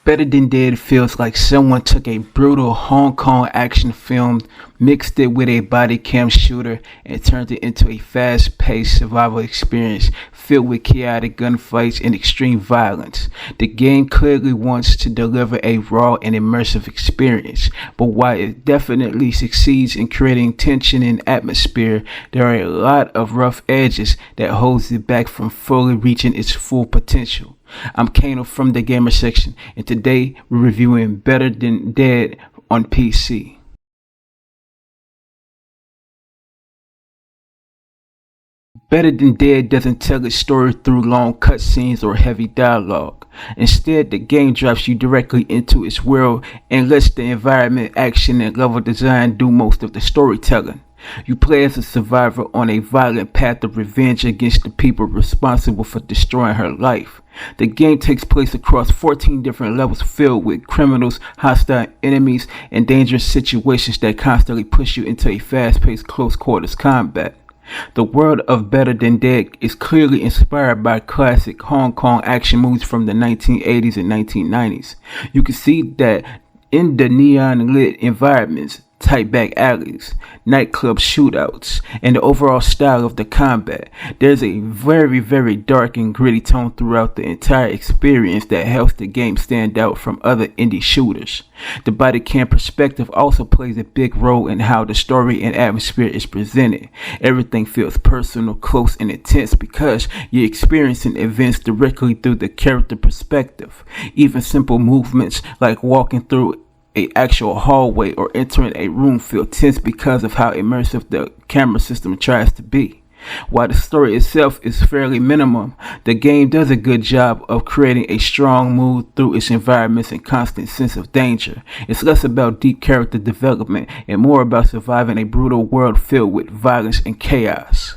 Better Than Dead feels like someone took a brutal Hong Kong action film, mixed it with a body cam shooter, and turned it into a fast-paced survival experience filled with chaotic gunfights and extreme violence. The game clearly wants to deliver a raw and immersive experience, but while it definitely succeeds in creating tension and atmosphere, there are a lot of rough edges that holds it back from fully reaching its full potential. I'm Kano from the Gamer section, and today we're reviewing Better Than Dead on PC. Better Than Dead doesn't tell its story through long cutscenes or heavy dialogue. Instead, the game drops you directly into its world and lets the environment, action, and level design do most of the storytelling. You play as a survivor on a violent path of revenge against the people responsible for destroying her life. The game takes place across 14 different levels filled with criminals, hostile enemies, and dangerous situations that constantly push you into a fast-paced close quarters combat. The world of Better Than Dead is clearly inspired by classic Hong Kong action movies from the 1980s and 1990s. You can see that in the neon-lit environments, tight back alleys, nightclub shootouts, and the overall style of the combat. There's a very dark and gritty tone throughout the entire experience that helps the game stand out from other indie shooters. The body cam perspective also plays a big role in how the story and atmosphere is presented. Everything feels personal, close, and intense because you're experiencing events directly through the character perspective. Even simple movements like walking through an actual hallway or entering a room feel tense because of how immersive the camera system tries to be. While the story itself is fairly minimum, the game does a good job of creating a strong mood through its environments and constant sense of danger. It's less about deep character development and more about surviving a brutal world filled with violence and chaos.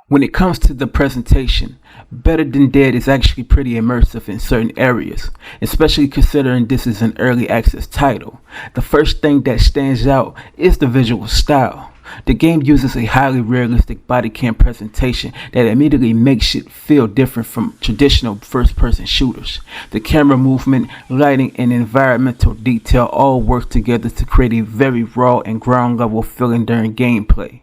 When it comes to the presentation, Better Than Dead is actually pretty immersive in certain areas, especially considering this is an early access title. The first thing that stands out is the visual style. The game uses a highly realistic body cam presentation that immediately makes it feel different from traditional first-person shooters. The camera movement, lighting, and environmental detail all work together to create a very raw and ground-level feeling during gameplay.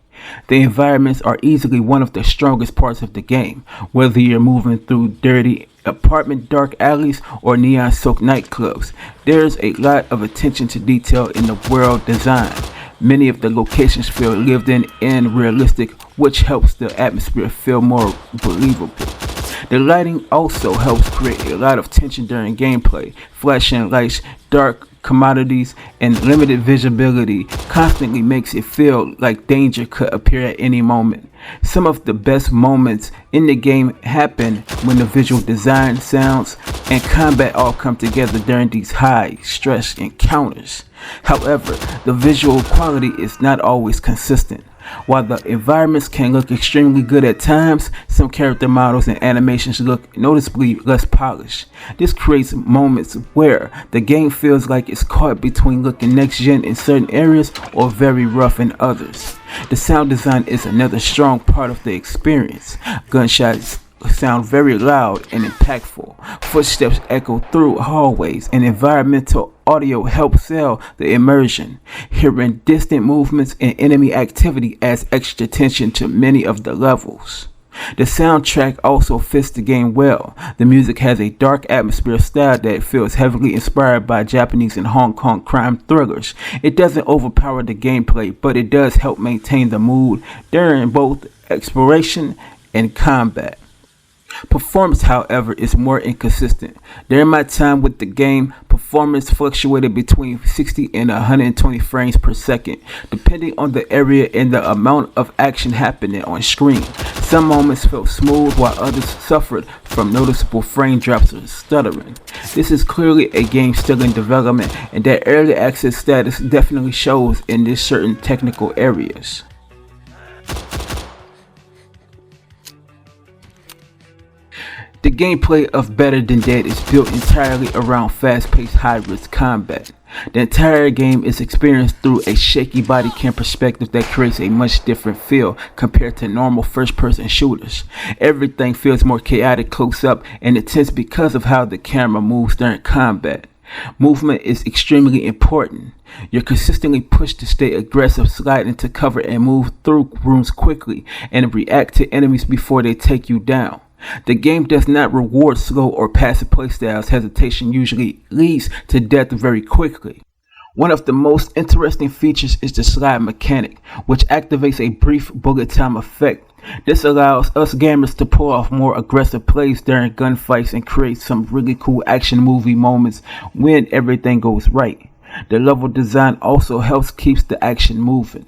The environments are easily one of the strongest parts of the game, whether you're moving through dirty apartment dark alleys or neon-soaked nightclubs. There's a lot of attention to detail in the world design. Many of the locations feel lived in and realistic, which helps the atmosphere feel more believable. The lighting also helps create a lot of tension during gameplay. Flashing lights, dark commodities, and limited visibility constantly makes it feel like danger could appear at any moment. Some of the best moments in the game happen when the visual design, sounds, and combat all come together during these high-stress encounters. However, the visual quality is not always consistent. While the environments can look extremely good at times, some character models and animations look noticeably less polished. This creates moments where the game feels like it's caught between looking next-gen in certain areas or very rough in others. The sound design is another strong part of the experience. Gunshots sound very loud and impactful. Footsteps echo through hallways, and environmental audio helps sell the immersion. Hearing distant movements and enemy activity adds extra tension to many of the levels. The soundtrack also fits the game well. The music has a dark atmosphere style that feels heavily inspired by Japanese and Hong Kong crime thrillers. It doesn't overpower the gameplay, but it does help maintain the mood during both exploration and combat. Performance, however, is more inconsistent. During my time with the game, performance fluctuated between 60 and 120 frames per second, depending on the area and the amount of action happening on screen. Some moments felt smooth while others suffered from noticeable frame drops or stuttering. This is clearly a game still in development, and that early access status definitely shows in these certain technical areas. The gameplay of Better Than Dead is built entirely around fast-paced high-risk combat. The entire game is experienced through a shaky body cam perspective that creates a much different feel compared to normal first-person shooters. Everything feels more chaotic close up and intense because of how the camera moves during combat. Movement is extremely important. You're consistently pushed to stay aggressive, slide into cover, and move through rooms quickly and react to enemies before they take you down. The game does not reward slow or passive playstyles. Hesitation usually leads to death very quickly. One of the most interesting features is the slide mechanic, which activates a brief bullet time effect. This allows us gamers to pull off more aggressive plays during gunfights and create some really cool action movie moments when everything goes right. The level design also helps keeps the action moving.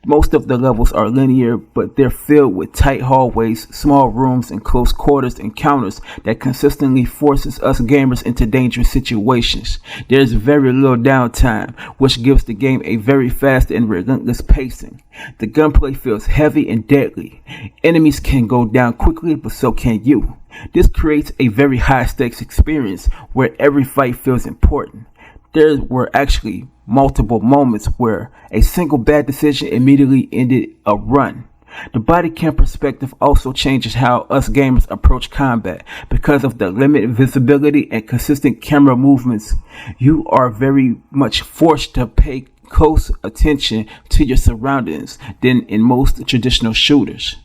Most of the levels are linear, but they're filled with tight hallways, small rooms, and close quarters encounters that consistently forces us gamers into dangerous situations. There's very little downtime, which gives the game a very fast and relentless pacing. The gunplay feels heavy and deadly. Enemies can go down quickly, but so can you. This creates a very high-stakes experience where every fight feels important. There were actually multiple moments where a single bad decision immediately ended a run. The body cam perspective also changes how us gamers approach combat. Because of the limited visibility and consistent camera movements, you are very much forced to pay close attention to your surroundings than in most traditional shooters.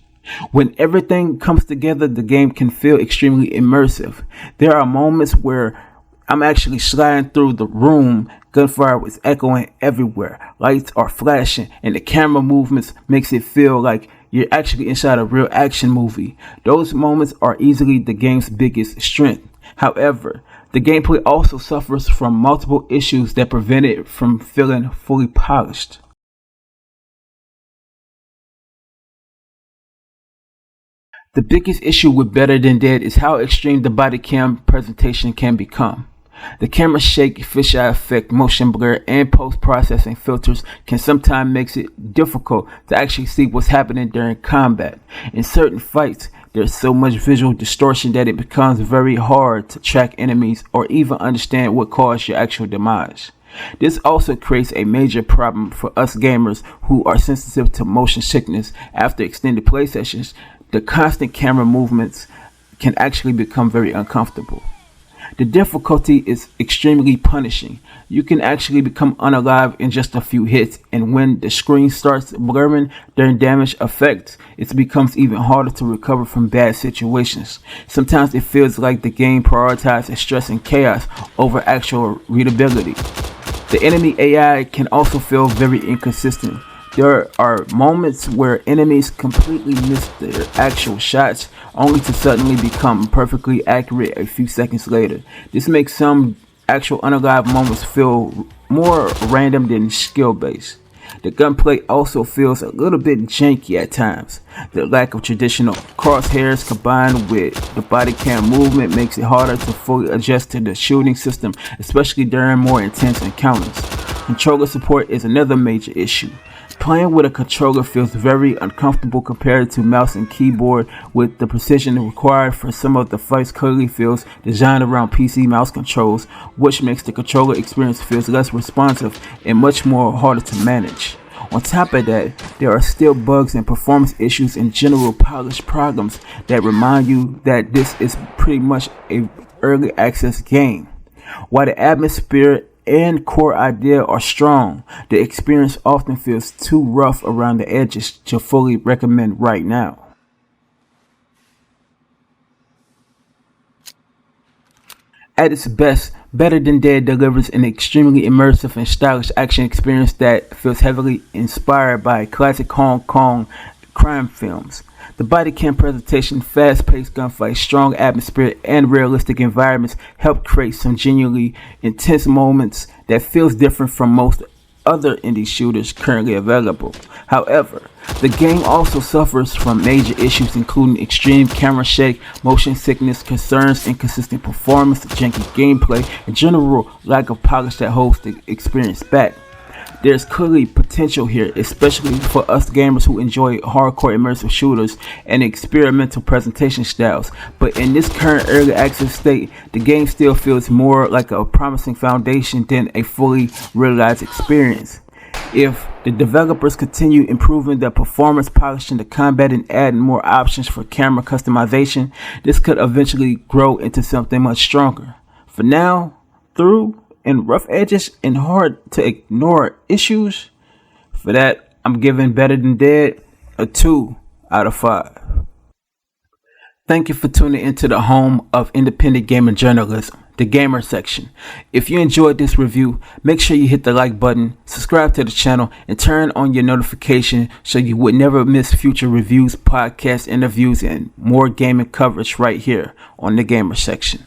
When everything comes together, the game can feel extremely immersive. There are moments where I'm actually sliding through the room, gunfire was echoing everywhere, lights are flashing, and the camera movements makes it feel like you're actually inside a real action movie. Those moments are easily the game's biggest strength. However, the gameplay also suffers from multiple issues that prevent it from feeling fully polished. The biggest issue with Better Than Dead is how extreme the body cam presentation can become. The camera shake, fisheye effect, motion blur, and post-processing filters can sometimes make it difficult to actually see what's happening during combat. In certain fights, there's so much visual distortion that it becomes very hard to track enemies or even understand what caused your actual demise. This also creates a major problem for us gamers who are sensitive to motion sickness. After extended play sessions, the constant camera movements can actually become very uncomfortable. The difficulty is extremely punishing. You can actually become unalive in just a few hits, and when the screen starts blurring during damage effects, it becomes even harder to recover from bad situations. Sometimes it feels like the game prioritizes stress and chaos over actual readability. The enemy AI can also feel very inconsistent. There are moments where enemies completely miss their actual shots, only to suddenly become perfectly accurate a few seconds later. This makes some actual unalive moments feel more random than skill-based. The gunplay also feels a little bit janky at times. The lack of traditional crosshairs combined with the body cam movement makes it harder to fully adjust to the shooting system, especially during more intense encounters. Controller support is another major issue. Playing with a controller feels very uncomfortable compared to mouse and keyboard, with the precision required for some of the fights clearly feels designed around PC mouse controls, which makes the controller experience feels less responsive and much more harder to manage. On top of that, there are still bugs and performance issues and general polished problems that remind you that this is pretty much a early access game. While the atmosphere and core idea are strong, the experience often feels too rough around the edges to fully recommend right now. At its best, Better Than Dead delivers an extremely immersive and stylish action experience that feels heavily inspired by classic Hong Kong crime films. The body cam presentation, fast-paced gunfights, strong atmosphere, and realistic environments help create some genuinely intense moments that feels different from most other indie shooters currently available. However, the game also suffers from major issues including extreme camera shake, motion sickness, concerns, inconsistent performance, janky gameplay, and general lack of polish that holds the experience back. There's clearly potential here, especially for us gamers who enjoy hardcore immersive shooters and experimental presentation styles. But in this current early access state, the game still feels more like a promising foundation than a fully realized experience. If the developers continue improving the performance, polishing the combat, and adding more options for camera customization, this could eventually grow into something much stronger. For now, through and rough edges and hard to ignore issues, for that I'm giving Better Than Dead a 2 out of 5. Thank you for tuning into the home of independent gamer journalism, the gamer section. If you enjoyed this review, make sure you hit the like button, subscribe to the channel, and turn on your notification so you would never miss future reviews, podcasts, interviews, and more gaming coverage right here on the gamer section.